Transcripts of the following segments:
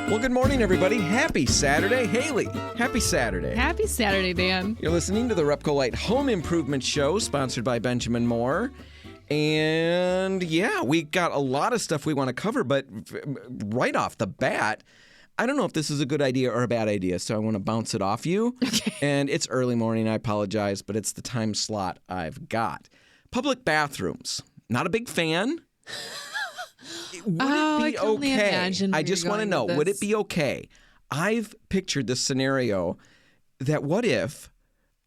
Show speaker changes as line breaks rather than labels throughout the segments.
Well, good morning, everybody. Happy Saturday. Haley, happy Saturday.
Happy Saturday, Dan.
You're listening to the RepcoLite Home Improvement Show, sponsored by Benjamin Moore. And yeah, we got a lot of stuff we want to cover, but right off the bat, I don't know if this is a good idea or a bad idea, so I want to bounce it off you.
Okay.
And it's early morning, I apologize, but it's the time slot I've got. Public bathrooms. Not a big fan. Would it be okay? I just want to know, would it be okay? I've pictured this scenario that what if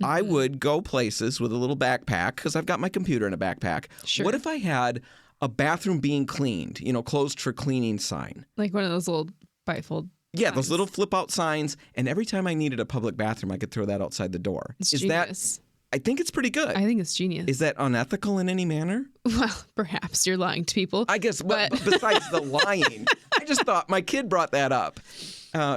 I would go places with a little backpack, because I've got my computer in a backpack.
Sure.
What if I had a bathroom being cleaned, closed for cleaning sign?
Like one of those little bifold
Yeah,
signs.
those little flip-out signs. And every time I needed a public bathroom, I could throw that outside the door.
It's genius.
I think it's pretty good.
I think it's genius.
Is that unethical in any manner?
Well, perhaps you're lying to people.
I guess, but besides the lying, I just thought my kid brought that up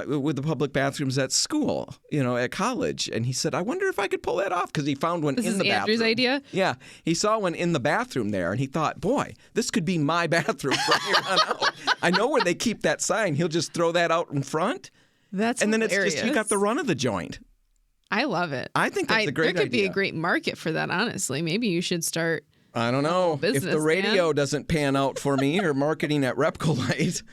with the public bathrooms at school, at college. And he said, I wonder if I could pull that off, because he found one in the bathroom.
This is Andrew's idea?
Yeah. He saw one in the bathroom there, and he thought, boy, this could be my bathroom from here on out. I know where they keep that sign. He'll just throw that out in front.
That's
And then
hilarious.
it's just, you got the run of the joint.
I love it.
I think that's a great idea.
There could be a great market for that, honestly. Maybe you should start.
I don't know.
Business,
if the radio doesn't pan out for me, or marketing at RepcoLite,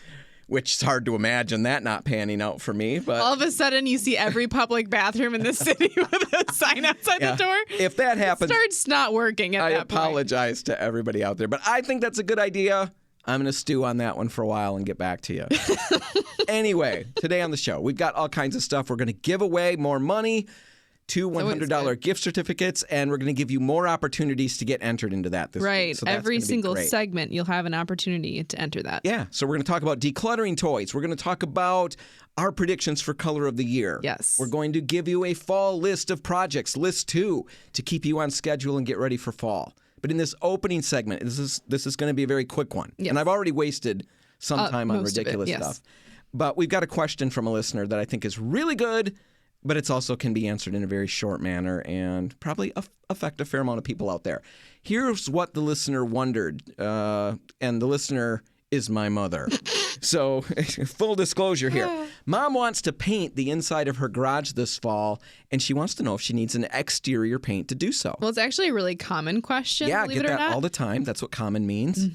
which is hard to imagine that not panning out for me. But
All of a sudden, you see every public bathroom in the city with a sign outside the door.
If that happens,
it starts not working at that point.
I apologize to everybody out there. But I think that's a good idea. I'm going to stew on that one for a while and get back to you. Anyway, today on the show, we've got all kinds of stuff. We're going to give away more money, 2 $100 gift certificates, and we're going to give you more opportunities to get entered into that this week. So that's
Every
gonna be
single
great.
segment, you'll have an opportunity to enter that.
Yeah, so we're going to talk about decluttering toys. We're going to talk about our predictions for color of the year.
Yes.
We're going to give you a fall list of projects, list 2, to keep you on schedule and get ready for fall. But in this opening segment, this is going to be a very quick one.
Yes.
And I've already wasted some time on ridiculous stuff. But we've got a question from a listener that I think is really good, but it's also can be answered in a very short manner and probably affect a fair amount of people out there. Here's what the listener wondered, and the listener is my mother. So full disclosure here. Mom wants to paint the inside of her garage this fall, and she wants to know if she needs an exterior paint to do so.
Well, it's actually a really common question.
Yeah, I
believe
get
it or
that
not.
all the time. That's what common means.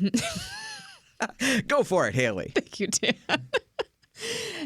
Go for it, Haley.
Thank you, Dan.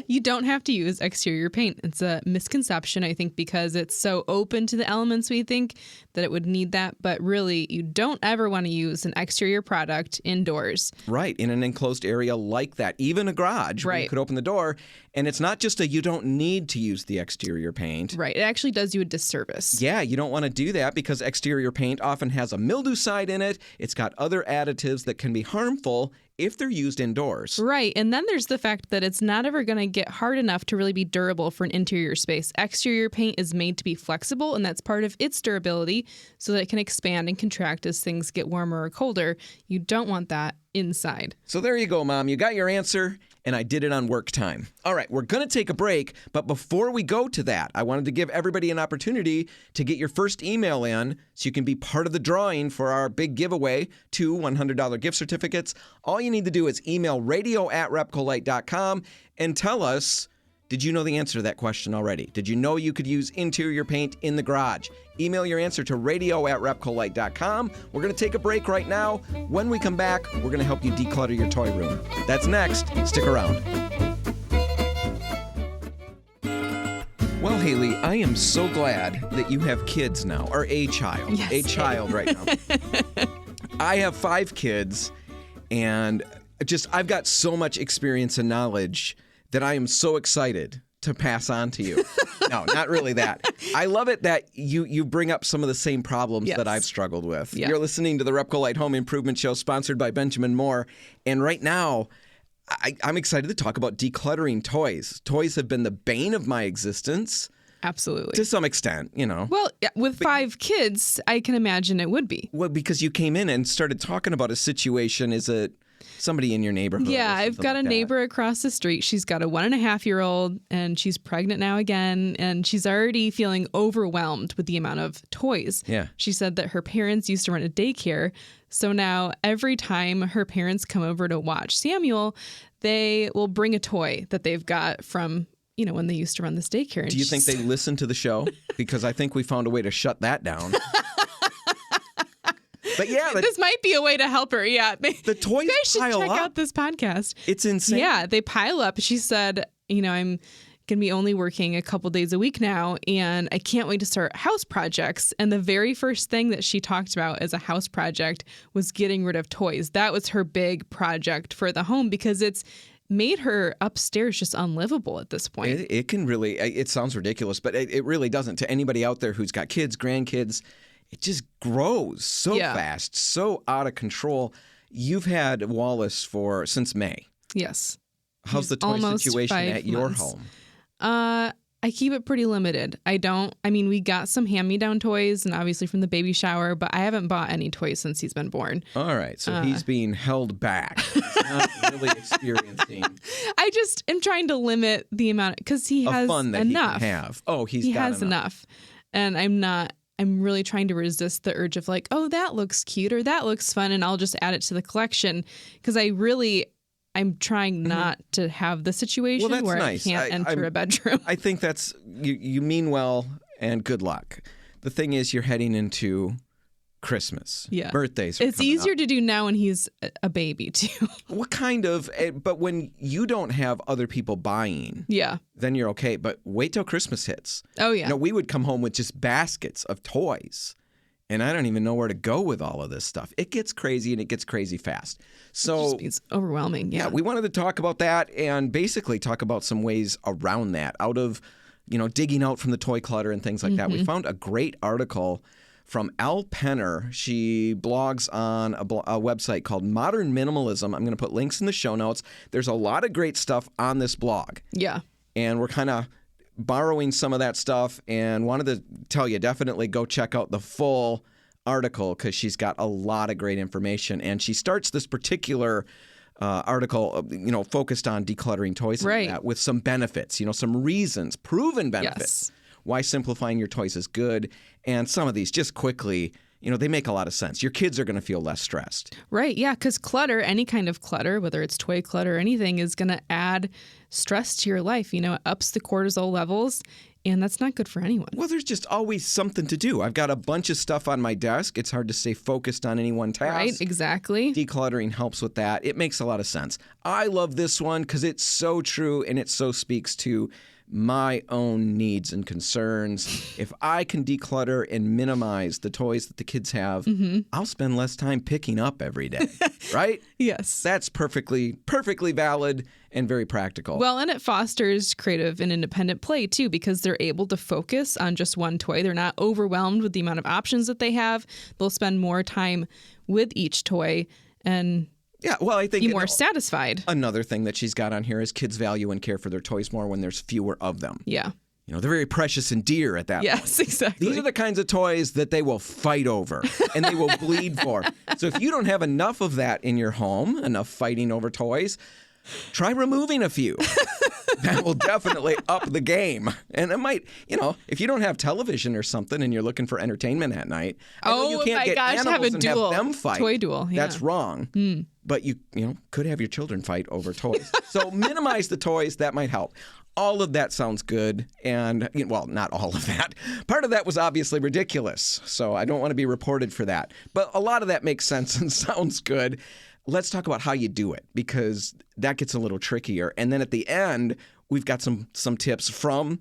You don't have to use exterior paint. It's a misconception, I think, because it's so open to the elements we think that it would need that. But really, you don't ever want to use an exterior product indoors.
Right, in an enclosed area like that. Even a garage, where you could open the door. And it's not just you don't need to use the exterior paint.
Right, it actually does you a disservice.
Yeah, you don't want to do that because exterior paint often has a mildew-cide in it. It's got other additives that can be harmful if they're used indoors.
Right, and then there's the fact that it's not ever going to get hard enough to really be durable for an interior space. Exterior paint is made to be flexible, and that's part of its durability so that it can expand and contract as things get warmer or colder. You don't want that inside.
So there you go, Mom. You got your answer, and I did it on work time. All right, we're going to take a break, but before we go to that, I wanted to give everybody an opportunity to get your first email in so you can be part of the drawing for our big giveaway, 2 $100 gift certificates. All you need to do is email radio@repcolite.com and tell us, did you know the answer to that question already? Did you know you could use interior paint in the garage? Email your answer to radio@repcolite.com. We're going to take a break right now. When we come back, we're going to help you declutter your toy room. That's next. Stick around. Well, Haley, I am so glad that you have kids now, or a child.
Yes.
A child right now. I have 5 kids, and I've got so much experience and knowledge that I am so excited to pass on to you. No, not really that. I love it that you bring up some of the same problems that I've struggled with.
Yeah.
You're listening to the RepcoLite Home Improvement Show, sponsored by Benjamin Moore. And right now, I'm excited to talk about decluttering toys. Toys have been the bane of my existence.
Absolutely.
To some extent,
Well, with 5 kids, I can imagine it would be.
Well, because you came in and started talking about a situation. Is it somebody in your neighborhood.
Yeah, I've got
like
a neighbor across the street. She's got a 1.5-year-old and she's pregnant now again. And she's already feeling overwhelmed with the amount of toys.
Yeah.
She said that her parents used to run a daycare. So now every time her parents come over to watch Samuel, they will bring a toy that they've got from, when they used to run this daycare. And
Do you think they listen to the show? Because I think we found a way to shut that down. But yeah,
this might be a way to help her. Yeah.
The toys
you guys should
pile
check
up.
out this podcast.
It's insane.
Yeah, they pile up. She said, I'm going to be only working a couple days a week now, and I can't wait to start house projects. And the very first thing that she talked about as a house project was getting rid of toys. That was her big project for the home because it's made her upstairs just unlivable at this point.
It can really, it sounds ridiculous, but it really doesn't. To anybody out there who's got kids, grandkids, it just grows so fast, so out of control. You've had Wallace since May.
Yes.
How's the toy situation at your home?
I keep it pretty limited. We got some hand-me-down toys and obviously from the baby shower, but I haven't bought any toys since he's been born.
All right. So he's being held back. He's not really experiencing.
I just am trying to limit the amount because he has
fun that
enough.
He can have. Oh, he
has enough. And I'm really trying to resist the urge of like, oh, that looks cute or that looks fun. And I'll just add it to the collection because I'm trying not to have the situation where
nice.
I can't enter a bedroom.
I think that's, you mean well, and good luck. The thing is, you're heading into Christmas.
Yeah.
Birthdays.
It's easier to do now when he's a baby, too.
What kind of, but when you don't have other people buying, then you're okay. But wait till Christmas hits.
Oh, yeah.
We would come home with just baskets of toys. And I don't even know where to go with all of this stuff. It gets crazy and it gets crazy fast. So
it's overwhelming. Yeah.
We wanted to talk about that and basically talk about some ways around that out of, digging out from the toy clutter and things like that. We found a great article from Elle Penner. She blogs on a website called Modern Minimalism. I'm going to put links in the show notes. There's a lot of great stuff on this blog.
Yeah.
And we're kind of borrowing some of that stuff and wanted to tell you, definitely go check out the full article because she's got a lot of great information. And she starts this particular article, focused on decluttering toys and that with some benefits, some reasons, proven benefits, why simplifying your toys is good. And some of these, just quickly, they make a lot of sense. Your kids are going to feel less stressed.
Right. Yeah. Because clutter, any kind of clutter, whether it's toy clutter or anything, is going to add stress to your life. It ups the cortisol levels, and that's not good for anyone.
Well, there's just always something to do. I've got a bunch of stuff on my desk. It's hard to stay focused on any one task.
Right. Exactly.
Decluttering helps with that. It makes a lot of sense. I love this one because it's so true and it so speaks to my own needs and concerns. If I can declutter and minimize the toys that the kids have, I'll spend less time picking up every day, right?
Yes.
That's perfectly valid and very practical.
Well, and it fosters creative and independent play, too, because they're able to focus on just one toy. They're not overwhelmed with the amount of options that they have. They'll spend more time with each toy and I think be more satisfied.
Another thing that she's got on here is kids value and care for their toys more when there's fewer of them.
Yeah.
They're very precious and dear at that point.
Yes, exactly.
These are the kinds of toys that they will fight over and they will bleed for. So if you don't have enough of that in your home, enough fighting over toys, try removing a few. That will definitely up the game. And it might, if you don't have television or something and you're looking for entertainment at night, you can't get animals and have them fight.
Toy duel. Yeah.
That's wrong. But you could have your children fight over toys. So minimize the toys. That might help. All of that sounds good. And, not all of that. Part of that was obviously ridiculous. So I don't want to be reported for that. But a lot of that makes sense and sounds good. Let's talk about how you do it because that gets a little trickier. And then at the end, we've got some tips from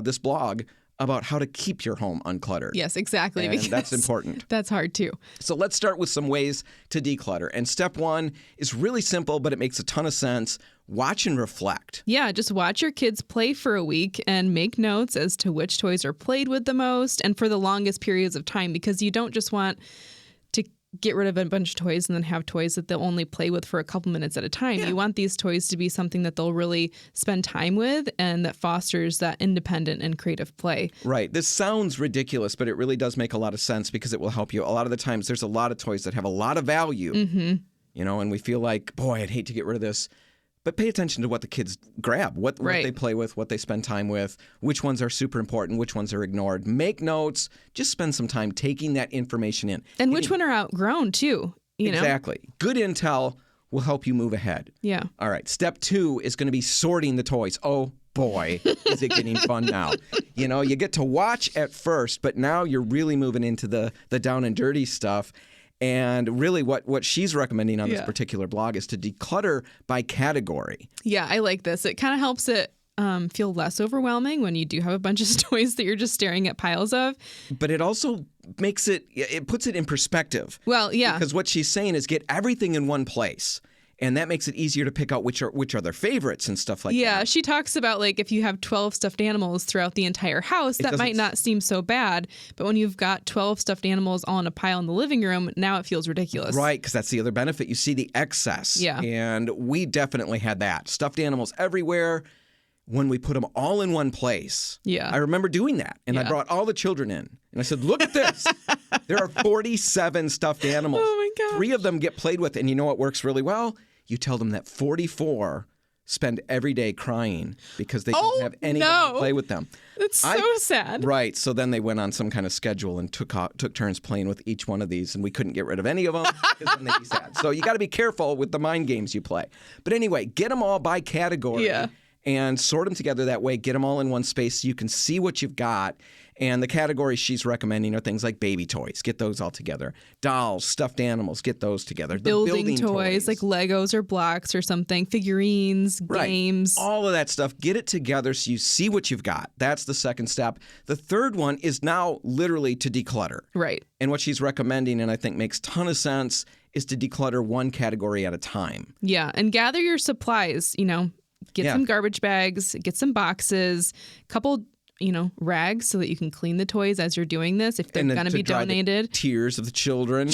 this blog about how to keep your home uncluttered.
Yes, exactly.
And that's important.
That's hard too.
So let's start with some ways to declutter. And step one is really simple, but it makes a ton of sense. Watch and reflect.
Yeah, just watch your kids play for a week and make notes as to which toys are played with the most and for the longest periods of time, because you don't just want to get rid of a bunch of toys and then have toys that they'll only play with for a couple minutes at a time. Yeah. You want these toys to be something that they'll really spend time with and that fosters that independent and creative play.
Right. This sounds ridiculous, but it really does make a lot of sense because it will help you. A lot of the times there's a lot of toys that have a lot of value. and we feel like, boy, I'd hate to get rid of this. But pay attention to what the kids grab, what they play with, what they spend time with, which ones are super important, which ones are ignored. Make notes. Just spend some time taking that information in.
And which one are outgrown, too.
Exactly. Good intel will help you move ahead.
Yeah.
All right. Step 2 is going to be sorting the toys. Oh, boy, is it getting fun now. You get to watch at first, but now you're really moving into the down and dirty stuff. And really what she's recommending on this particular blog is to declutter by category.
Yeah, I like this. It kind of helps it feel less overwhelming when you do have a bunch of toys that you're just staring at piles of.
But it also puts it in perspective.
Well, yeah.
Because what she's saying is get everything in one place. And that makes it easier to pick out which are their favorites and stuff like that.
Yeah, she talks about like if you have 12 stuffed animals throughout the entire house, that might not seem so bad. But when you've got 12 stuffed animals all in a pile in the living room, now it feels ridiculous.
Right, because that's the other benefit. You see the excess.
Yeah.
And we definitely had that. Stuffed animals everywhere. When we put them all in one place.
Yeah.
I remember doing that. And I brought all the children in. And I said, look at this. There are 47 stuffed animals.
Oh, my gosh.
3 of them get played with. And you know what works really well? You tell them that 44 spend every day crying because they don't have anyone to play with them.
That's so sad.
Right. So then they went on some kind of schedule and took turns playing with each one of these, and we couldn't get rid of any of them because then they'd be sad. So you got to be careful with the mind games you play. But anyway, get them all by category and sort them together that way. Get them all in one space so you can see what you've got. And the categories she's recommending are things like baby toys. Get those all together. Dolls, stuffed animals, get those together. The
building toys like Legos or blocks or something, figurines, games.
All of that stuff. Get it together so you see what you've got. That's the second step. The third one is now literally to declutter.
Right.
And what she's recommending, and I think makes a ton of sense, is to declutter one category at a time.
Yeah. And gather your supplies, get some garbage bags, get some boxes, couple rags so that you can clean the toys as you're doing this if they're going to be donated.
The tears of the children,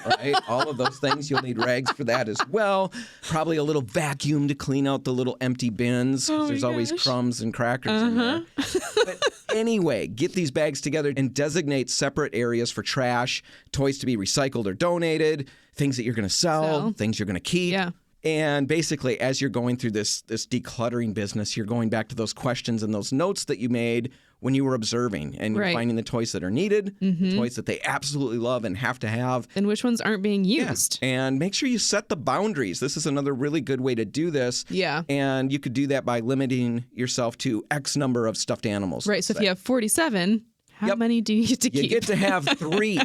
right? All of those things. You'll need rags for that as well. Probably a little vacuum to clean out the little empty bins because there's always crumbs and crackers in there. But anyway, get these bags together and designate separate areas for trash, toys to be recycled or donated, things that you're going to sell, things you're going to keep.
Yeah.
And basically, as you're going through this decluttering business, you're going back to those questions and those notes that you made when you were observing. And you're finding the toys that are needed, the toys that they absolutely love and have to have.
And which ones aren't being used.
Yeah. And make sure you set the boundaries. This is another really good way to do this.
Yeah.
And you could do that by limiting yourself to X number of stuffed animals.
Right. So if you have 47, how many do you get to keep?
You get to have 3.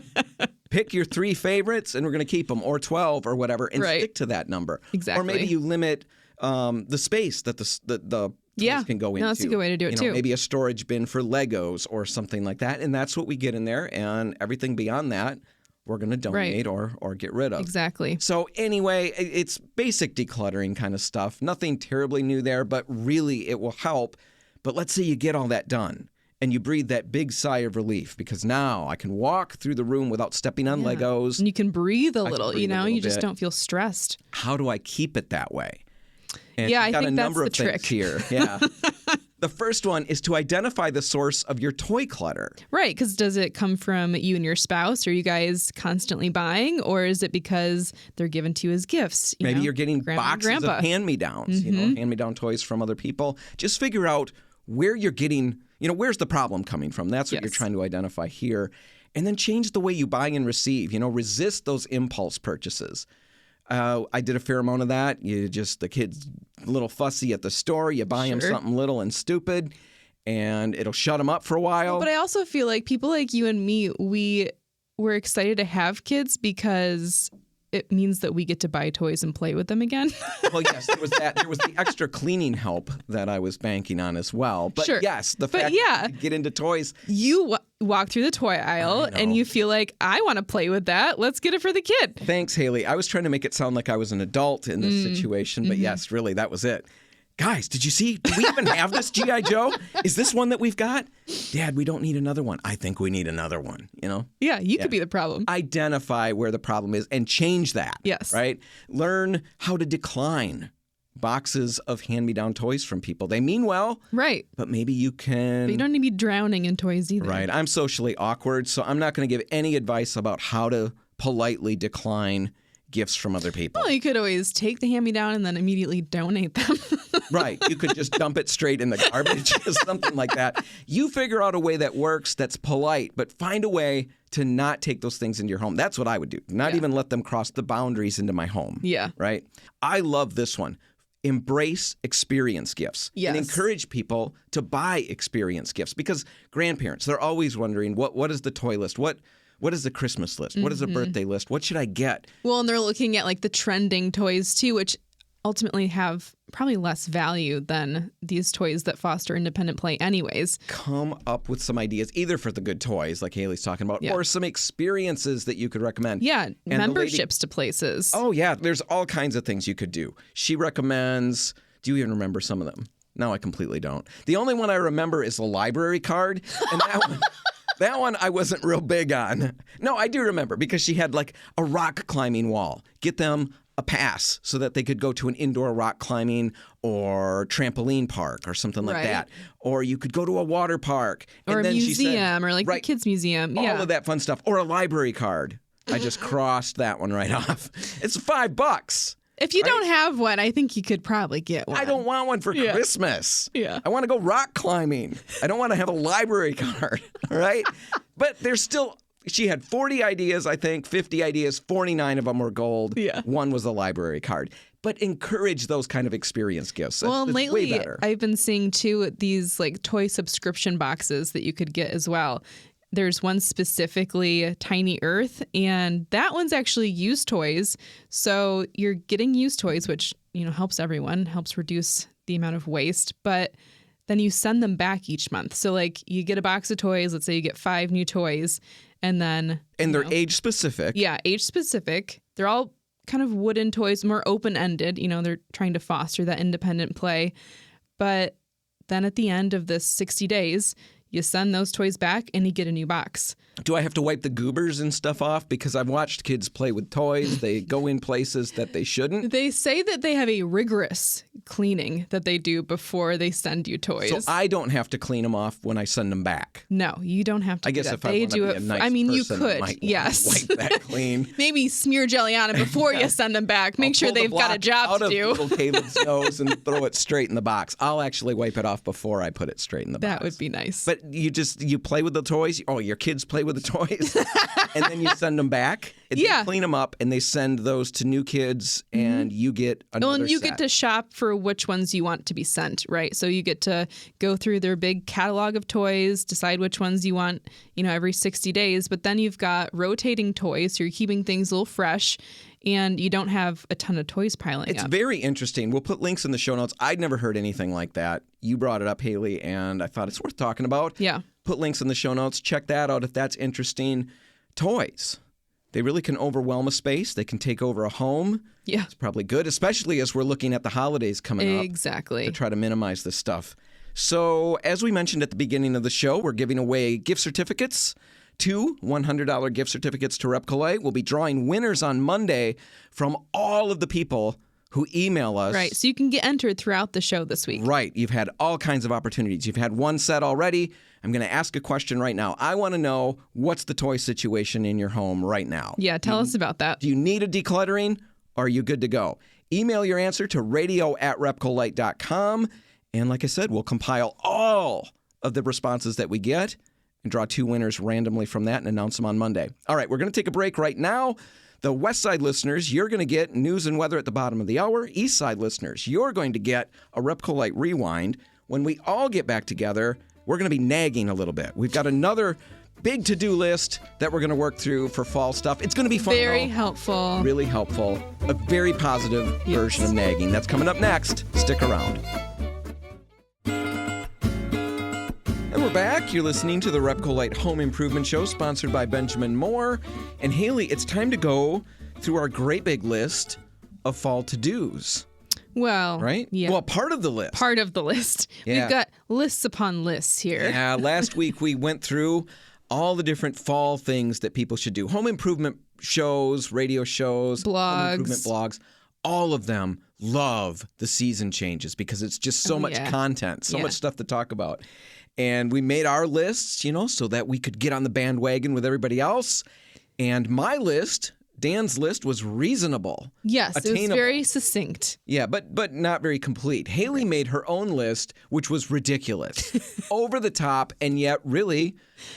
Pick your 3 favorites, and we're going to keep them, or 12, or whatever, and stick to that number.
Exactly.
Or maybe you limit the space that the toys can go into.
That's a good way to do it, too.
Maybe a storage bin for Legos or something like that, and that's what we get in there, and everything beyond that, we're going to donate or get rid of.
Exactly.
So anyway, it's basic decluttering kind of stuff. Nothing terribly new there, but really it will help. But let's say you get all that done. And you breathe that big sigh of relief because now I can walk through the room without stepping on Legos.
And you can breathe a little, you just don't feel stressed.
How do I keep it that way? And
I think that's the trick
here. Yeah. The first one is to identify the source of your toy clutter.
Right, because does it come from you and your spouse? Are you guys constantly buying? Or is it because they're given to you as gifts?
Maybe you're getting boxes of hand-me-downs, hand-me-down toys from other people. Just figure out where you're getting... where's the problem coming from? That's what you're trying to identify here. And then change the way you buy and receive. Resist those impulse purchases. I did a fair amount of that. The kid's a little fussy at the store. You buy him something little and stupid, and it'll shut him up for a while.
But I also feel like people like you and me, we're excited to have kids because it means that we get to buy toys and play with them again.
Well, yes, there was that. There was the extra cleaning help that I was banking on as well. But yes, the fact that you get into toys.
You walk through the toy aisle and you feel like, I want to play with that. Let's get it for the kid.
Thanks, Haley. I was trying to make it sound like I was an adult in this situation. But yes, really, that was it. Guys, did you see? Do we even have this G.I. Joe? Is this one that we've got? Dad, we don't need another one. I think we need another one,
Yeah, you could be the problem.
Identify where the problem is and change that.
Yes.
Right? Learn how to decline boxes of hand-me-down toys from people. They mean well.
Right.
But maybe you can...
But you don't need to be drowning in toys either.
Right. I'm socially awkward, so I'm not going to give any advice about how to politely decline gifts from other people.
Well, you could always take the hand-me-down and then immediately donate them.
Right. You could just dump it straight in the garbage or something like that. You figure out a way that works, that's polite, but find a way to not take those things into your home. That's what I would do. Not even let them cross the boundaries into my home.
Yeah.
Right? I love this one. Embrace experience gifts.
Yes.
And encourage people to buy experience gifts, because grandparents, they're always wondering, what is the toy list? What is the Christmas list? What is the birthday list? What should I get?
Well, and they're looking at like the trending toys too, which ultimately have probably less value than these toys that foster independent play anyways.
Come up with some ideas, either for the good toys like Haley's talking about, or some experiences that you could recommend.
Yeah, and memberships to places.
Oh, yeah. There's all kinds of things you could do. She recommends, do you even remember some of them? No, I completely don't. The only one I remember is the library card, and that one I wasn't real big on. No, I do remember, because she had like a rock climbing wall. Get them a pass so that they could go to an indoor rock climbing or trampoline park or something like that. Or you could go to a water park.
Or
and
a
then
museum,
she said,
or like the kids' museum. Yeah.
All of that fun stuff. Or a library card. I just crossed that one right off. It's $5.
If you don't have one, I think you could probably get one.
I don't want one for Christmas.
Yeah.
I want to go rock climbing. I don't want to have a library card. All right? But there's still... She had 40 ideas, I think, 50 ideas. 49 of them were gold.
Yeah.
One was a library card. But encourage those kind of experience gifts.
Well,
it's
lately,
way better.
I've been seeing, too, these like toy subscription boxes that you could get as well. There's one specifically, Tiny Earth, and that one's actually used toys. So you're getting used toys, which, helps everyone, helps reduce the amount of waste. But then you send them back each month. So, like, you get a box of toys. Let's say you get 5 new toys. And then...
And they're age specific.
Yeah, age specific. They're all kind of wooden toys, more open-ended. They're trying to foster that independent play. But then at the end of this 60 days, you send those toys back and you get a new box.
Do I have to wipe the goobers and stuff off? Because I've watched kids play with toys. They go in places that they shouldn't.
They say that they have a rigorous cleaning that they do before they send you toys.
So I don't have to clean them off when I send them back.
No, you don't have to.
I guess
do
if
that.
I
They
want to
do
be
it.
a nice
I mean, you
person,
could.
I might
Yes.
wipe that clean.
Maybe smear jelly on it before you send them back. Make sure they've got a job to do.
Out of little Caleb's nose and throw it straight in the box. I'll actually wipe it off before I put it straight in the box.
That would be nice.
But you play with the toys. Oh, your kids play with the toys, and then you send them back. And they clean them up, and they send those to new kids, and you get another
Well, and you
set.
get to shop for which ones you want to be sent, right? So you get to go through their big catalog of toys, decide which ones you want, every 60 days. But then you've got rotating toys, so you're keeping things a little fresh, and you don't have a ton of toys piling up.
It's very interesting. We'll put links in the show notes. I'd never heard anything like that. You brought it up, Haley, and I thought it's worth talking about.
Yeah.
Put links in the show notes. Check that out if that's interesting. Toys. They really can overwhelm a space. They can take over a home.
Yeah.
It's probably good, especially as we're looking at the holidays coming up.
Exactly.
To try to minimize this stuff. So, as we mentioned at the beginning of the show, we're giving away gift certificates. 2 $100 gift certificates to RepcoLite. We'll be drawing winners on Monday from all of the people who email us.
Right. So you can get entered throughout the show this week.
Right. You've had all kinds of opportunities. You've had one set already. I'm going to ask a question right now. I want to know, what's the toy situation in your home right now?
Yeah, tell us about that.
Do you need a decluttering, or are you good to go? Email your answer to radio@repcolite.com. And like I said, we'll compile all of the responses that we get and draw 2 winners randomly from that and announce them on Monday. All right, we're going to take a break right now. The West Side listeners, you're going to get news and weather at the bottom of the hour. East Side listeners, you're going to get a RepcoLite Rewind. When we all get back together, we're going to be nagging a little bit. We've got another big to-do list that we're going to work through for fall stuff. It's going to be fun.
Very helpful.
Really helpful. A very positive version of nagging. That's coming up next. Stick around. And we're back. You're listening to the RepcoLite Home Improvement Show, sponsored by Benjamin Moore. And Haley, it's time to go through our great big list of fall to-dos.
Well,
right?
Yeah.
Well, part of the list.
Part of the list.
Yeah.
We've got lists upon lists here.
Yeah, last week we went through all the different fall things that people should do. Home improvement shows, radio shows, home improvement blogs. All of them love the season changes because it's just so much content, so much stuff to talk about. And we made our lists, so that we could get on the bandwagon with everybody else. And my list Dan's list was reasonable.
Yes, it was
attainable.
very succinct.
Yeah, but not very complete. Haley made her own list, which was ridiculous, over the top, and yet really,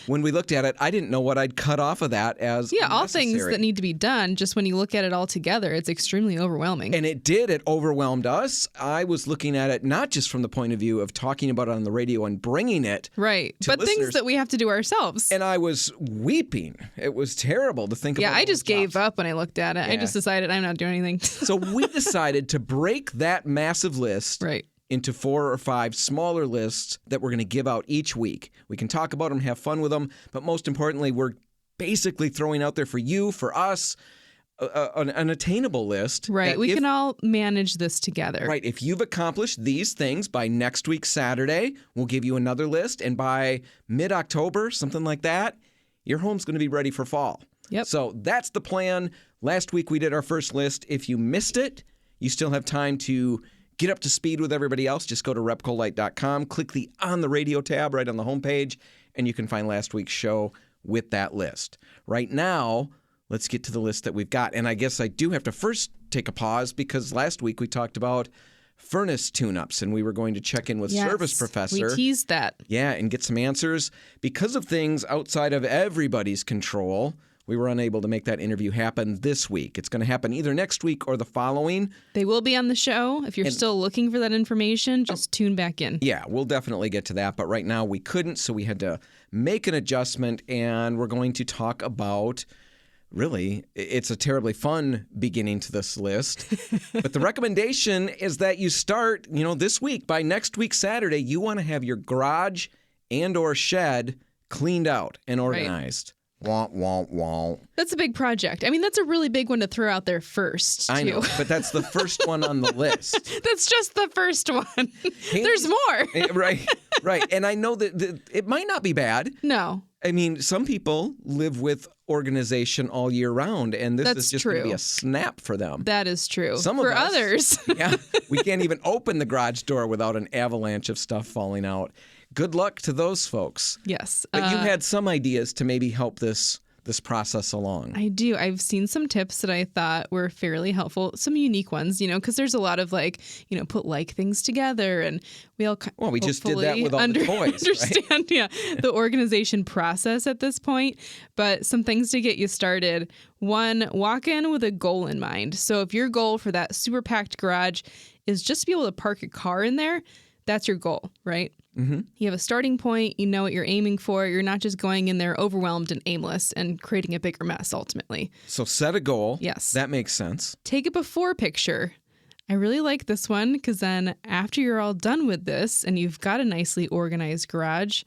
when we looked at it, I didn't know what I'd cut off of that as
all things that need to be done. Just when you look at it all together, it's extremely overwhelming.
And it did. It overwhelmed us. I was looking at it not just from the point of view of talking about it on the radio and bringing it
right,
to
but
listeners,
things that we have to do ourselves.
And I was weeping. It was terrible to think about.
Yeah, I just gave
up
when I looked at it. I just decided I'm not doing anything.
So we decided to break that massive list into 4 or 5 smaller lists that we're going to give out each week. We can talk about them, have fun with them, but most importantly, we're basically throwing out there for you, for us, an attainable list.
Right. We can all manage this together.
Right. If you've accomplished these things by next week, Saturday, we'll give you another list. And by mid-October, something like that, your home's going to be ready for fall.
Yep.
So that's the plan. Last week we did our first list. If you missed it, you still have time to get up to speed with everybody else. Just go to RepcoLite.com, click the On the Radio tab right on the homepage, and you can find last week's show with that list. Right now, let's get to the list that we've got. And I guess I do have to first take a pause because last week we talked about furnace tune-ups, and we were going to check in with Service Professor.
We teased that.
Yeah, and get some answers. Because of things outside of everybody's control, we were unable to make that interview happen this week. It's going to happen either next week or the following.
They will be on the show. If you're still looking for that information, just tune back in.
Yeah, we'll definitely get to that. But right now we couldn't, so we had to make an adjustment, and we're going to talk about, really, it's a terribly fun beginning to this list. But the recommendation is that you start, this week. By next week, Saturday, you want to have your garage and or shed cleaned out and organized. Wah, wah, wah.
That's a big project. I mean, that's a really big one to throw out there first, too.
I know, but that's the first one on the list.
That's just the first one. There's more.
Right. And I know that it might not be bad.
No.
I mean, some people live with organization all year round, and this is just going to be a snap for them.
That is true.
For
others.
Yeah, we can't even open the garage door without an avalanche of stuff falling out. Good luck to those folks.
Yes.
But you had some ideas to maybe help this process along.
I do. I've seen some tips that I thought were fairly helpful. Some unique ones, because there's a lot of put things together, and we all
we just did that with all the toys.
Understand, the organization process at this point. But some things to get you started. One, walk in with a goal in mind. So if your goal for that super packed garage is just to be able to park a car in there, that's your goal, right?
Mm-hmm.
You have a starting point. You know what you're aiming for. You're not just going in there overwhelmed and aimless and creating a bigger mess ultimately.
So set a goal.
Yes.
That makes sense.
Take a before picture. I really like this one because then after you're all done with this and you've got a nicely organized garage,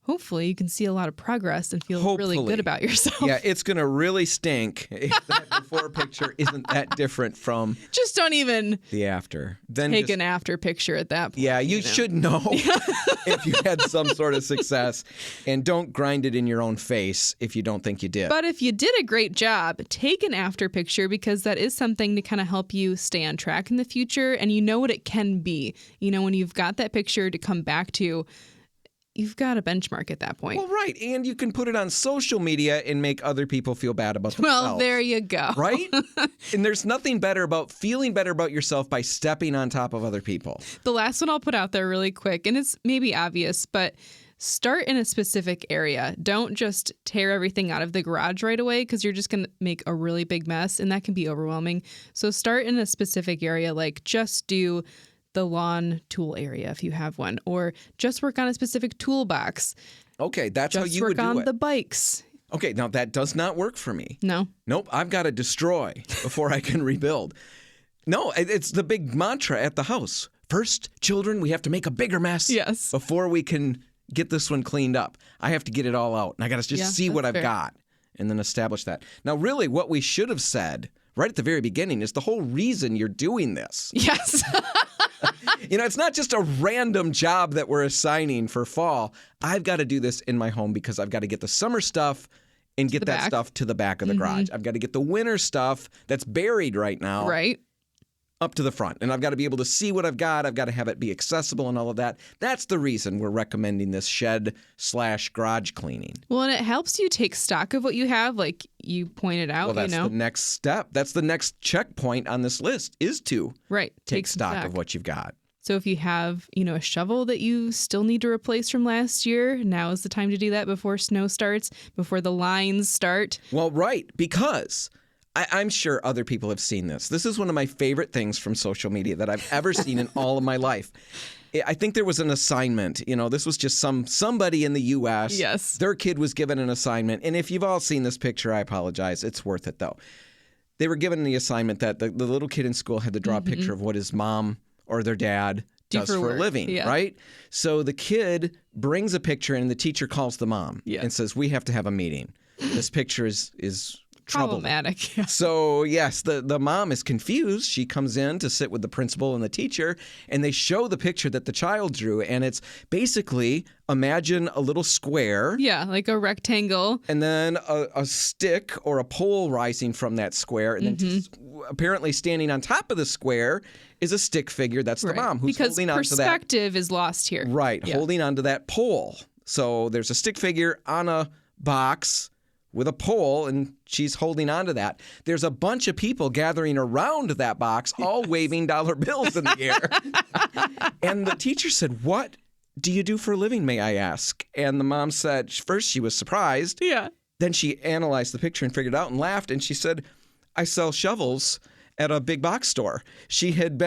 hopefully you can see a lot of progress and feel really good about yourself.
Yeah, it's going to really stink if that before picture isn't that different from
just don't even
the after. Then
take an after picture at that point.
Yeah, you should know if you had some sort of success, and don't grind it in your own face if you don't think you did.
But if you did a great job, take an after picture because that is something to kind of help you stay on track in the future, and you know what it can be. When you've got that picture to come back to, you've got a benchmark at that point.
Well, right. And you can put it on social media and make other people feel bad about themselves.
Well, there you go.
Right? And there's nothing better about feeling better about yourself by stepping on top of other people.
The last one I'll put out there really quick, and it's maybe obvious, but start in a specific area. Don't just tear everything out of the garage right away because you're just going to make a really big mess, and that can be overwhelming. So start in a specific area, like just do the lawn tool area if you have one, or just work on a specific toolbox.
Okay, that's how you would do it.
Just work on the bikes.
Okay, now that does not work for me.
No.
Nope, I've got to destroy before I can rebuild. No, it's the big mantra at the house. First, children, we have to make a bigger mess before we can get this one cleaned up. I have to get it all out, and I got to just see what I've got and then establish that. Now, really, what we should have said right at the very beginning is the whole reason you're doing this.
Yes.
It's not just a random job that we're assigning for fall. I've got to do this in my home because I've got to get the summer stuff and get that stuff to the back of the garage. I've got to get the winter stuff that's buried right now.
Right.
up to the front. And I've got to be able to see what I've got. I've got to have it be accessible and all of that. That's the reason we're recommending this shed/garage cleaning.
Well, and it helps you take stock of what you have, like you pointed out.
Well, that's the next step. That's the next checkpoint on this list is to take stock of what you've got.
So if you have, a shovel that you still need to replace from last year, now is the time to do that before snow starts, before the lines start.
Well, right, because I'm sure other people have seen this. This is one of my favorite things from social media that I've ever seen in all of my life. I think there was an assignment. This was just somebody in the U.S.
Yes.
Their kid was given an assignment. And if you've all seen this picture, I apologize. It's worth it, though. They were given the assignment that the little kid in school had to draw a picture of what his mom or their dad does for a living, right? So the kid brings a picture and the teacher calls the mom and says, we have to have a meeting. This picture is
problematic. Yeah.
So, yes, the mom is confused. She comes in to sit with the principal and the teacher, and they show the picture that the child drew, and it's basically, imagine a little square.
Yeah, like a rectangle.
And then a stick or a pole rising from that square, and then apparently standing on top of the square is a stick figure. That's the mom who's holding on to that.
Because perspective is lost here.
Right, holding onto that pole. So there's a stick figure on a box with a pole, and she's holding on to that. There's a bunch of people gathering around that box, all waving dollar bills in the air. And the teacher said, what do you do for a living, may I ask? And the mom said, first she was surprised.
Yeah.
Then she analyzed the picture and figured it out and laughed, and she said, I sell shovels at a big box store. She had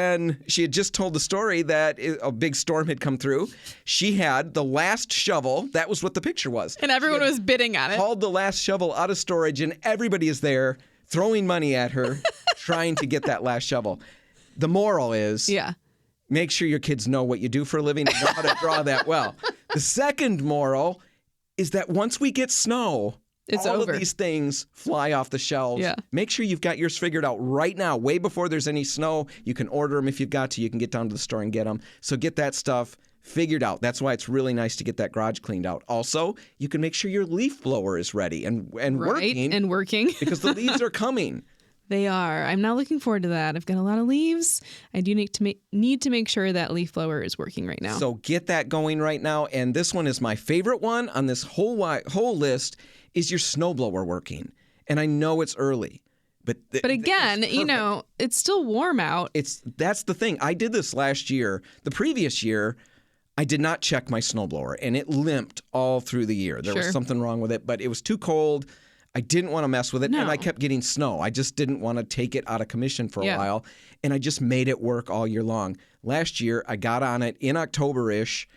just told the story that a big storm had come through. She had the last shovel. That was what the picture was.
And everyone was bidding on it.
Hauled the last shovel out of storage, and everybody is there throwing money at her, trying to get that last shovel. The moral is, make sure your kids know what you do for a living and know how to draw that well. The second moral is that once we get snow,
it's
all
over.
of these things fly off the shelves.
Yeah.
Make sure you've got yours figured out right now, way before there's any snow. You can order them if you've got to. You can get down to the store and get them. So get that stuff figured out. That's why it's really nice to get that garage cleaned out. Also, you can make sure your leaf blower is ready and working.
And working.
Because the leaves are coming.
They are. I'm not looking forward to that. I've got a lot of leaves. I do need to make sure that leaf blower is working right now.
So get that going right now. And this one is my favorite one on this whole list. Is your snowblower working? And I know it's early, but
again, it's still warm out.
That's the thing. I did this last year. The previous year, I did not check my snowblower, and it limped all through the year. There was something wrong with it, but it was too cold. I didn't want to mess with it, and I kept getting snow. I just didn't want to take it out of commission for a while, and I just made it work all year long. Last year, I got on it in October-ish.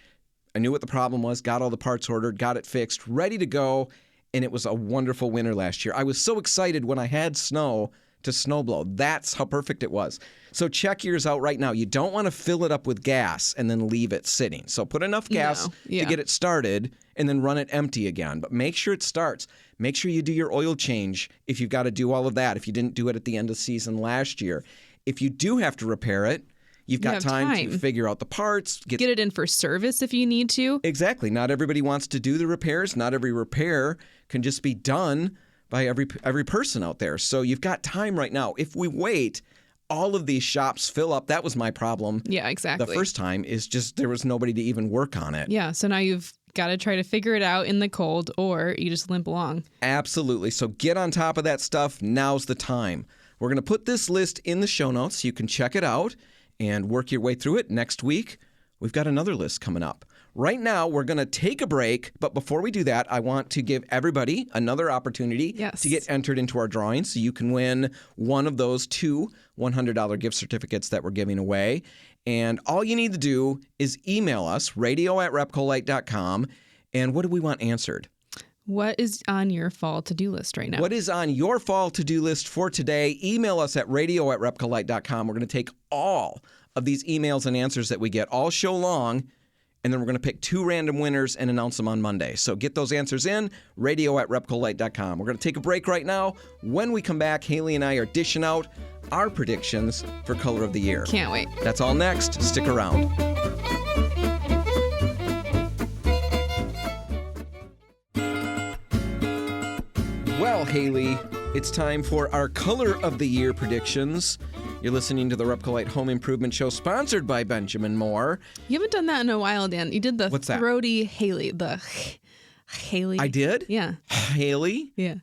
I knew what the problem was, got all the parts ordered, got it fixed, ready to go. And it was a wonderful winter last year. I was so excited when I had snow to snowblow. That's how perfect it was. So check yours out right now. You don't want to fill it up with gas and then leave it sitting. So put enough gas to get it started and then run it empty again. But make sure it starts. Make sure you do your oil change if you've got to do all of that, if you didn't do it at the end of the season last year. If you do have to repair it, you've got time to figure out the parts. Get
it in for service if you need to.
Exactly. Not everybody wants to do the repairs. Not every repair can just be done by every person out there. So you've got time right now. If we wait, all of these shops fill up. That was my problem.
Yeah, exactly.
The first time is just there was nobody to even work on it.
Yeah, so now you've got to try to figure it out in the cold, or you just limp along.
Absolutely. So get on top of that stuff. Now's the time. We're going to put this list in the show notes so you can check it out and work your way through it. Next week, we've got another list coming up. Right now, we're going to take a break, but before we do that, I want to give everybody another opportunity to get entered into our drawing so you can win one of those two $100 gift certificates that we're giving away. And all you need to do is email us, radio@repcolite.com, and what do we want answered?
What is on your fall to-do list right now?
What is on your fall to-do list for today? Email us at radio@repcolite.com. We're going to take all of these emails and answers that we get all show long, and then we're going to pick two random winners and announce them on Monday. So get those answers in, radio@repcolite.com. We're going to take a break right now. When we come back, Haley and I are dishing out our predictions for Color of the Year.
Can't wait.
That's all next. Stick around. Well, Haley, it's time for our Color of the Year predictions. You're listening to the RepcoLite Home Improvement Show, sponsored by Benjamin Moore.
You haven't done that in a while, Dan. You did the
What's that?
throaty Haley. The Haley.
I did?
Yeah.
Haley?
Yeah.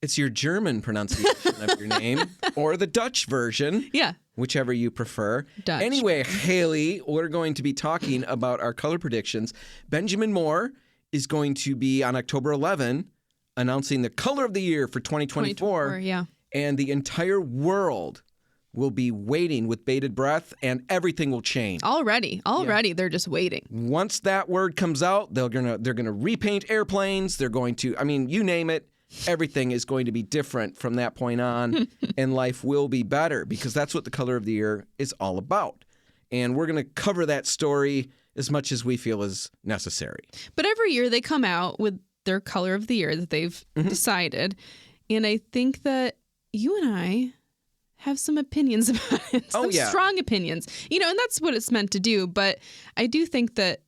It's your German pronunciation of your name, or the Dutch version.
Yeah.
Whichever you prefer.
Dutch.
Anyway, Haley, we're going to be talking about our color predictions. Benjamin Moore is going to be on October 11 announcing the color of the year for 2024.
Yeah.
And the entire world will be waiting with bated breath, and everything will change.
Already, they're just waiting.
Once that word comes out, they're gonna repaint airplanes. They're going to, I mean, you name it. Everything is going to be different from that point on, and life will be better, because that's what the color of the year is all about. And we're going to cover that story as much as we feel is necessary.
But every year they come out with their color of the year that they've decided. And I think that you and I have some opinions about it. Some strong opinions. And that's what it's meant to do. But I do think that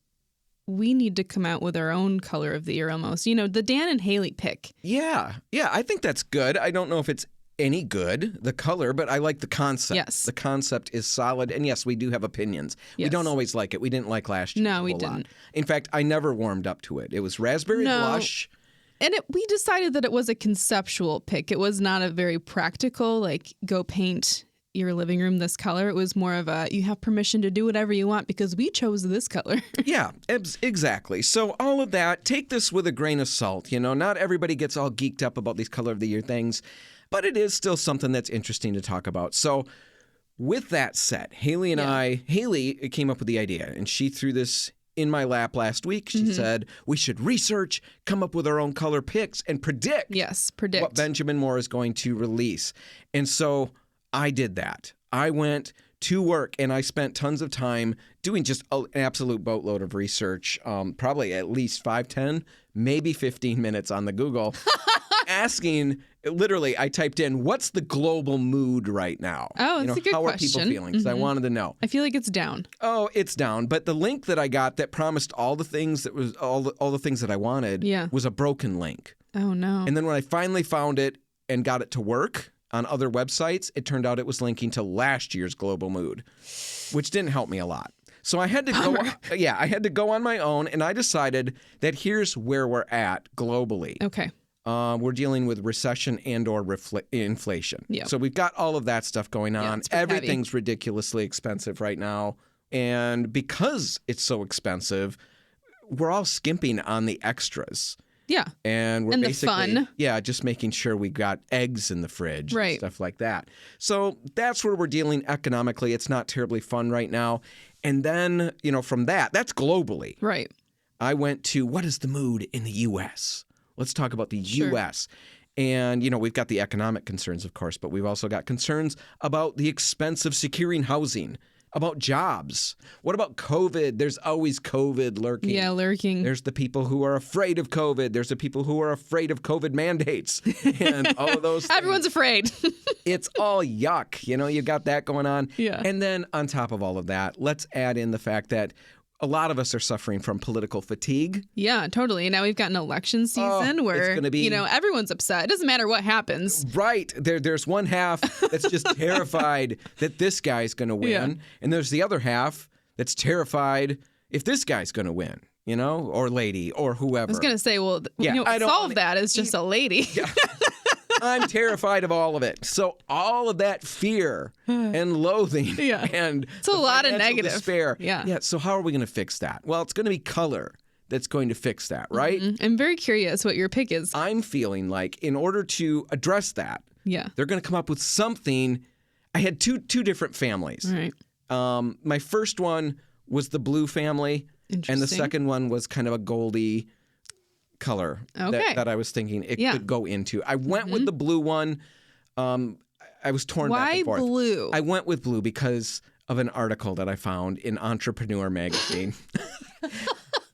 we need to come out with our own color of the year almost. The Dan and Haley pick.
Yeah, I think that's good. I don't know if it's any good, the color, but I like the concept.
Yes.
The concept is solid. And yes, we do have opinions. Yes. We don't always like it. We didn't like last year.
No, we didn't.
Lot. In fact, I never warmed up to it. It was raspberry blush.
And we decided that it was a conceptual pick. It was not a very practical, like, go paint your living room this color. It was more of a, you have permission to do whatever you want because we chose this color.
Yeah, exactly. So all of that, take this with a grain of salt. Not everybody gets all geeked up about these color of the year things, but it is still something that's interesting to talk about. So with that said, Haley came up with the idea, and she threw this in my lap last week. She said we should research, come up with our own color picks, and predict what Benjamin Moore is going to release. And so I did that. I went to work and I spent tons of time doing just an absolute boatload of research, probably at least 5, 10, maybe 15 minutes on the Google, asking, literally, I typed in, what's the global mood right now?
Oh, that's a good
how
question.
How are people feeling? Because I wanted to know.
I feel like it's down.
Oh, it's down. But the link that I got that promised all the things that was all the things that I wanted was a broken link.
Oh, no.
And then when I finally found it and got it to work on other websites, it turned out it was linking to last year's global mood, which didn't help me a lot. So I had to go. I had to go on my own, and I decided that here's where we're at globally.
Okay.
We're dealing with recession and/or inflation.
Yep.
So we've got all of that stuff going on. Everything's ridiculously expensive right now, and because it's so expensive, we're all skimping on the extras.
Yeah.
And we're
and
basically,
the fun.
Just making sure we got eggs in the fridge
and
stuff like that. So that's where we're dealing economically. It's not terribly fun right now. And then, from that's globally.
Right.
I went to, what is the mood in the U.S.? Let's talk about the U.S. And, we've got the economic concerns, of course, but we've also got concerns about the expense of securing housing, about jobs. What about COVID? There's always COVID lurking.
Yeah, lurking.
There's the people who are afraid of COVID. There's the people who are afraid of COVID mandates and all of those things.
Everyone's afraid.
It's all yuck. You've got that going on.
Yeah.
And then on top of all of that, let's add in the fact that a lot of us are suffering from political fatigue.
Yeah, totally. And now we've got an election season where,
it's gonna be,
everyone's upset. It doesn't matter what happens.
Right. There's one half that's just terrified that this guy's going to win.
Yeah.
And there's the other half that's terrified if this guy's going to win, or lady or whoever.
I was going to say, solve that is just a lady.
Yeah. I'm terrified of all of it. So all of that fear and loathing and
it's a lot of negative
despair.
Yeah.
So how are we going to fix that? Well, it's going to be color that's going to fix that, right?
Mm-hmm. I'm very curious what your pick is.
I'm feeling like in order to address that, they're going to come up with something. I had two different families.
Right.
My first one was the blue family, and the second one was kind of a goldy color that I was thinking it could go into. I went with the blue one. I was torn back and forth.
Why blue?
I went with blue because of an article that I found in Entrepreneur magazine.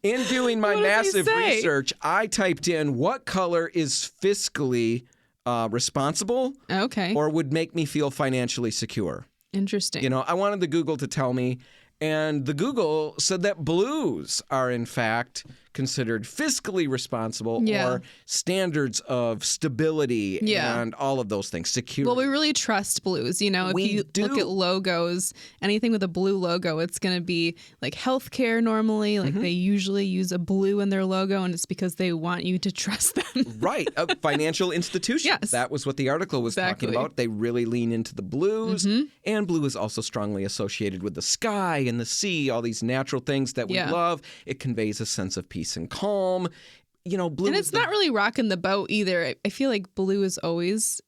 In doing my massive research, I typed in what color is fiscally responsible or would make me feel financially secure.
Interesting.
I wanted the Google to tell me, and the Google said that blues are, in fact, considered fiscally responsible
Yeah.
or standards of stability
Yeah.
and all of those things. Security.
Well, we really trust blues. You know, if
We
you
do.
look at logos, anything with a blue logo, it's going to be like healthcare normally. Like they usually use a blue in their logo, and it's because they want you to trust them.
Right. Financial institutions.
Yes.
That was what the article was
Exactly.
talking about. They really lean into the blues. And blue is also strongly associated with the sky and the sea, all these natural things that we
Yeah.
love. It conveys a sense of peace and calm. You know, blue
And
is
it's not really rocking the boat either. I feel like blue is always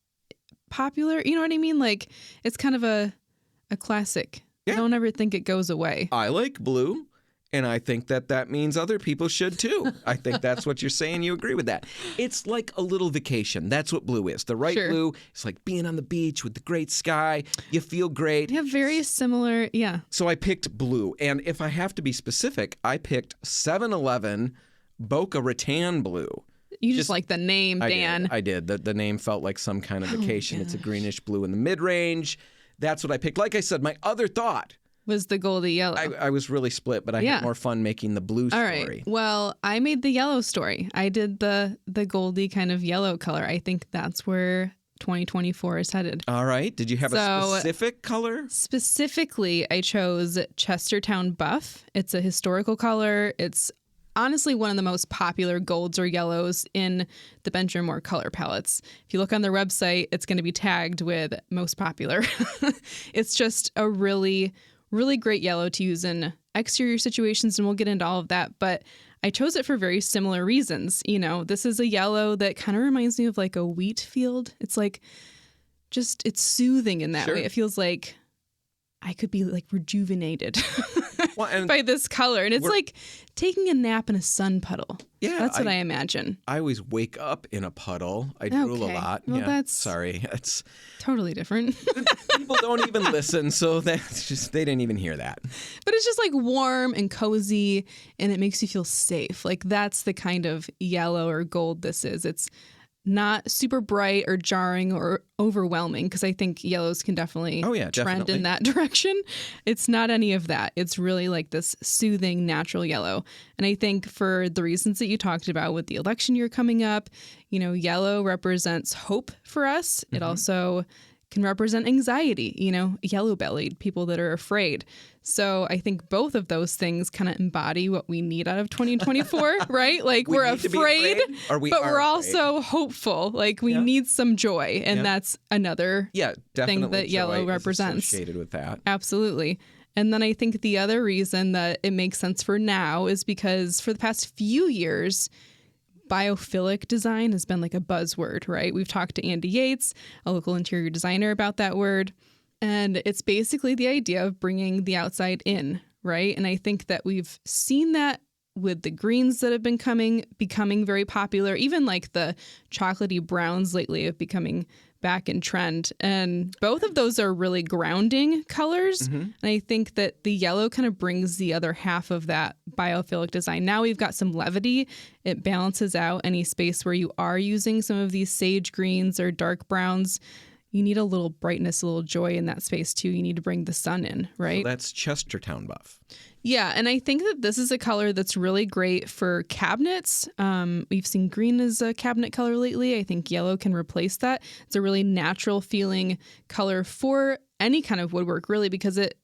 popular. You know what I mean? Like it's kind of a classic.
Yeah.
I don't ever think it goes away.
I like blue, and I think that means other people should too. I think that's what you're saying. You agree with that. It's like a little vacation. That's what blue is. The right
Sure.
blue is like being on the beach with the great sky. You feel great.
They have very similar, yeah.
So I picked blue. And if I have to be specific, I picked 7-Eleven Boca Raton blue.
You just like the name, Dan.
I did. The name felt like some kind of
Oh my
vacation. It's a greenish blue in the mid-range. That's what I picked. Like I said, my other thought,
Was the Goldie yellow.
I was really split, but I
Yeah.
had more fun making the blue
All
story.
right. Well, I made the yellow story. I did the Goldie kind of yellow color. I think that's where 2024 is headed.
All right. Did you have a
So-
specific color?
Specifically, I chose Chestertown Buff. It's a historical color. It's honestly one of the most popular golds or yellows in the Benjamin Moore color palettes. If you look on their website, it's going to be tagged with most popular. It's just a really, really great yellow to use in exterior situations, and we'll get into all of that. But I chose it for very similar reasons. You know, this is a yellow that kind of reminds me of like a wheat field. It's like just, it's soothing in that
Sure.
way. It feels like I could be like rejuvenated
Well, and
by this color. And it's
we're-
like taking a nap in a sun puddle.
yeah,
That's what I imagine.
I always wake up in a puddle. I drool a
Okay.
lot.
Well,
yeah.
that's-
Sorry. It's
Totally different.
people don't even listen, so that's just they didn't even hear that.
But it's just like warm and cozy, and it makes you feel safe. Like that's the kind of yellow or gold this is. It's not super bright or jarring or overwhelming, because I think yellows can definitely
Oh, yeah,
trend
definitely.
in that direction. It's not any of that. It's really like this soothing, natural yellow. And I think for the reasons that you talked about with the election year coming up, you know, yellow represents hope for us. It also can represent anxiety, you know, yellow-bellied, people that are afraid. So I think both of those things kind of embody what we need out of 2024, right? Like
We
we're
need to be
afraid,
or we
but
are
we're
afraid.
also hopeful. Like we
Yeah.
need some joy, and
Yeah.
that's another
Yeah, definitely.
that yellow
joy is
represents.
associated with that.
Absolutely. And then I think the other reason that it makes sense for now is because for the past few years, biophilic design has been like a buzzword, right? We've talked to Andy Yates, a local interior designer, about that word. And it's basically the idea of bringing the outside in, right? And I think that we've seen that with the greens that have been becoming very popular. Even like the chocolatey browns lately have becoming back in trend. And both of those are really grounding colors. And I think that the yellow kind of brings the other half of that biophilic design. Now we've got some levity. It balances out any space where you are using some of these sage greens or dark browns. You need a little brightness, a little joy in that space too. You need to bring the sun in, right?
So that's Chestertown Buff.
Yeah, and I think that this is a color that's really great for cabinets. We've seen green as a cabinet color lately. I think yellow can replace that. It's a really natural feeling color for any kind of woodwork, really, because it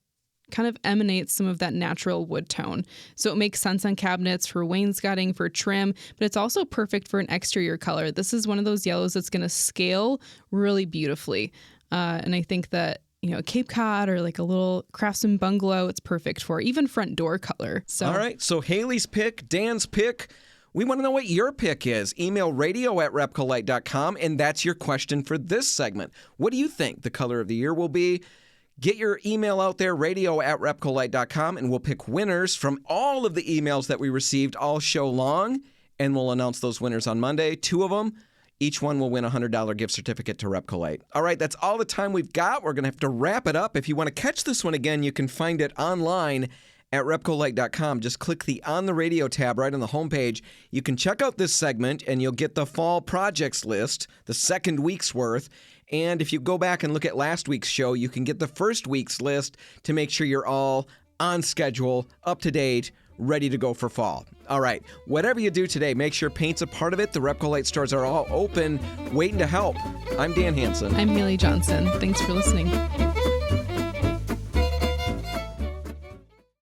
kind of emanates some of that natural wood tone. So it makes sense on cabinets for wainscoting, for trim, but it's also perfect for an exterior color. This is one of those yellows that's going to scale really beautifully. And I think that, you know, a Cape Cod or like a little craftsman bungalow, it's perfect for even front door color. So
All right. So Haley's pick, Dan's pick. We want to know what your pick is. Email radio@repcolite.com, and that's your question for this segment. What do you think the color of the year will be? Get your email out there, radio@repcolite.com, and we'll pick winners from all of the emails that we received all show long, and we'll announce those winners on Monday. 2 of them. Each one will win a $100 gift certificate to RepcoLite. All right, that's all the time we've got. We're going to have to wrap it up. If you want to catch this one again, you can find it online at RepcoLite.com. Just click the On the Radio tab right on the homepage. You can check out this segment, and you'll get the fall projects list, the second week's worth. And if you go back and look at last week's show, you can get the first week's list to make sure you're all on schedule, up to date, ready to go for fall. All right, whatever you do today, make sure paint's a part of it. The RepcoLite stores are all open, waiting to help. I'm Dan Hansen.
I'm Haley Johnson. Thanks for listening.